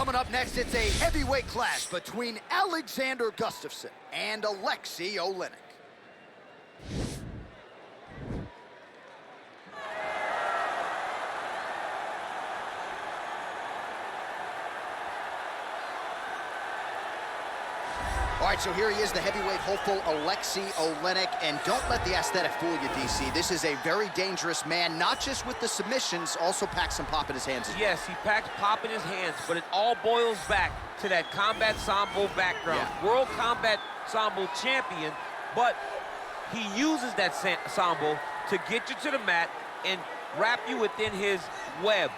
Coming up next, it's a heavyweight clash between Alexander Gustafsson and Aleksei Oleinik. All right, so here he is, the heavyweight hopeful, Aleksei Oleinik. And don't let the aesthetic fool you, DC. This is a very dangerous man, not just with the submissions, also packs some pop in his hands as well. Yes, he packs pop in his hands, but it all boils back to that combat sambo background. Yeah. World Combat Sambo champion, but he uses that sambo to get you to the mat and wrap you within his web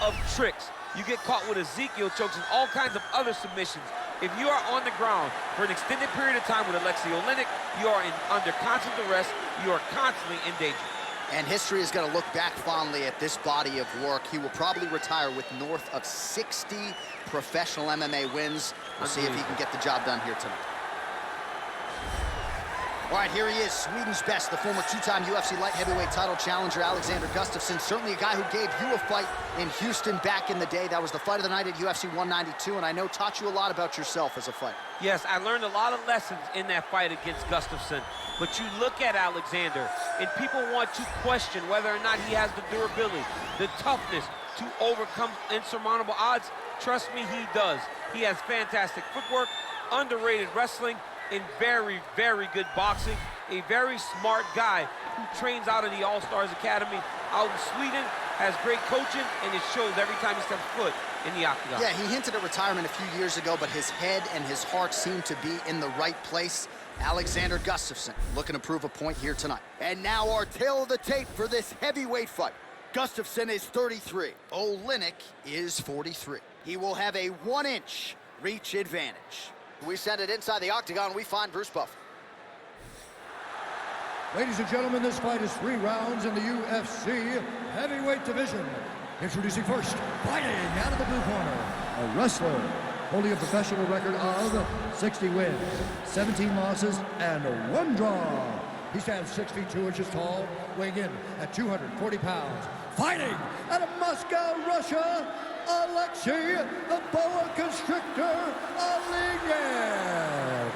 of tricks. You get caught with Ezekiel chokes and all kinds of other submissions. If you are on the ground for an extended period of time with Aleksei Oleinik, you are under constant duress. You are constantly in danger. And history is going to look back fondly at this body of work. He will probably retire with north of 60 professional MMA wins. We'll see if he can get the job done here tonight. All right, here he is, Sweden's best, the former two-time UFC light heavyweight title challenger, Alexander Gustafsson. Certainly a guy who gave you a fight in Houston back in the day. That was the fight of the night at UFC 192, and I know taught you a lot about yourself as a fighter. Yes, I learned a lot of lessons in that fight against Gustafsson. But you look at Alexander, and people want to question whether or not he has the durability, the toughness to overcome insurmountable odds. Trust me, he does. He has fantastic footwork, underrated wrestling, in very, very good boxing. A very smart guy who trains out of the All-Stars Academy out in Sweden, has great coaching, and it shows every time he steps foot in the octagon. Yeah, he hinted at retirement a few years ago, but his head and his heart seem to be in the right place. Alexander Gustafsson looking to prove a point here tonight. And now our tail of the tape for this heavyweight fight. Gustafsson is 33. Oleinik is 43. He will have a 1-inch reach advantage. We send it inside the octagon. We find Bruce Buffer. Ladies and gentlemen, this fight is 3 rounds in the UFC heavyweight division. Introducing first, fighting out of the blue corner, a wrestler holding a professional record of 60 wins, 17 losses, and 1 draw. He stands 6 feet 2 inches tall, weighing in at 240 pounds. Fighting out of Moscow, Russia, Aleksei, the boa constrictor, Oleinik.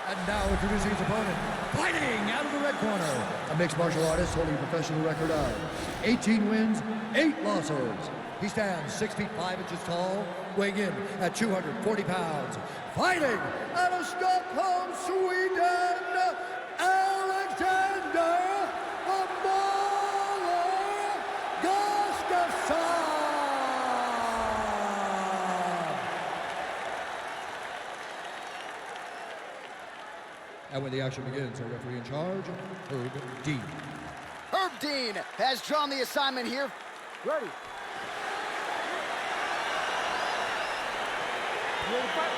And now introducing his opponent, fighting out of the red corner, a mixed martial artist holding a professional record of 18 wins, 8 losses. He stands 6 feet 5 inches tall, weighing in at 240 pounds. Fighting out of Stockholm, Sweden, Alexander Gustafsson. And when the action begins, our referee in charge, Herb Dean. Herb Dean has drawn the assignment here. Ready. You ready to fight?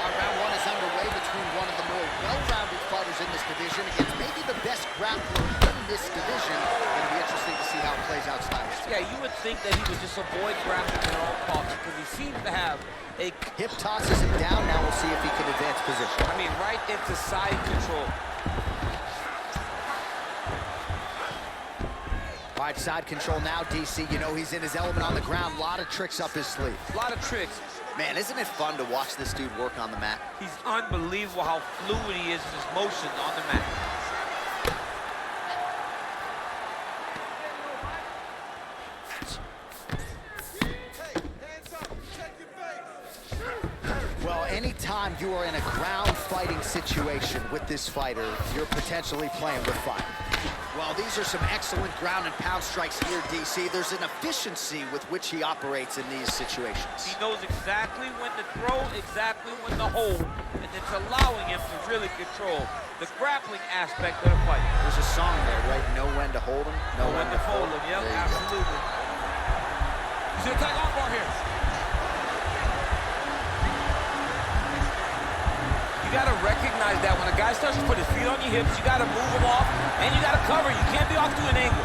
Our round 1 is underway between one of the more well-rounded fighters in this division against maybe the best grappler in this division. It'll be interesting to see how it plays out stylistically. Yeah, you would think that he would just avoid grappling at all costs because he seems to have a hip tosses him down. Now we'll see if he can advance position. I mean, right into side control. All right, side control now, DC. You know he's in his element on the ground. A lot of tricks up his sleeve. A lot of tricks. Man, isn't it fun to watch this dude work on the mat? He's unbelievable how fluid he is in his motion on the mat. Well, anytime you are in a ground fighting situation with this fighter, you're potentially playing with fire. Well, these are some excellent ground and pound strikes here, DC. There's an efficiency with which he operates in these situations. He knows exactly when to throw, exactly when to hold, and it's allowing him to really control the grappling aspect of the fight. There's a song there, right? Know when to hold him, know when to fold him. Yep, absolutely. You see the tag on bar here. You gotta recognize that when a guy starts to put his feet on your hips, you gotta move him off, and you gotta cover. You can't be off to an angle.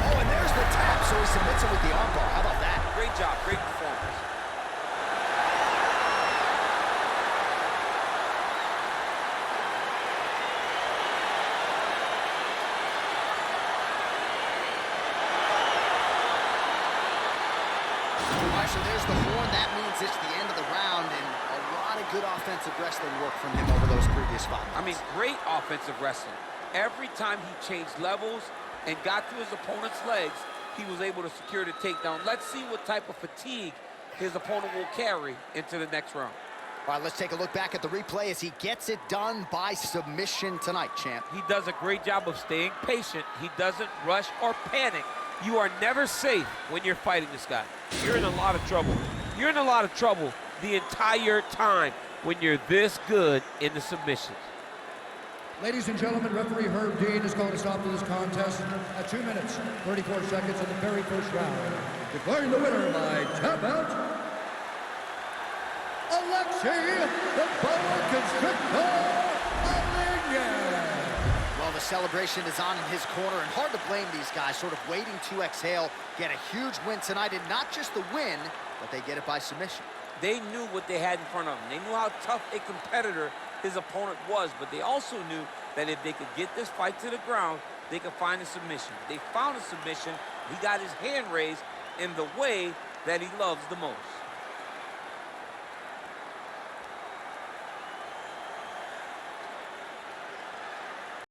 Oh, and there's the tap, so he submits it with the armbar. How about that? Great job, great performance. So there's the horn. That means it's the end of the round, and a lot of good offensive wrestling work from him over those previous 5 minutes. I mean, great offensive wrestling. Every time he changed levels and got to his opponent's legs, he was able to secure the takedown. Let's see what type of fatigue his opponent will carry into the next round. All right, let's take a look back at the replay as he gets it done by submission tonight, champ. He does a great job of staying patient. He doesn't rush or panic. You are never safe when you're fighting this guy. You're in a lot of trouble. You're in a lot of trouble the entire time when you're this good in the submissions. Ladies and gentlemen, referee Herb Dean is calling a stop to this contest at 2 minutes, 34 seconds in the very first round. Declaring the winner by tap out, Aleksei, the boa constrictor, Oleinik. Well, the celebration is on in his corner, and hard to blame these guys, sort of waiting to exhale, get a huge win tonight, and not just the win, but they get it by submission. They knew what they had in front of them. They knew how tough a competitor his opponent was, but they also knew that if they could get this fight to the ground, they could find a submission. They found a submission. He got his hand raised in the way that he loves the most.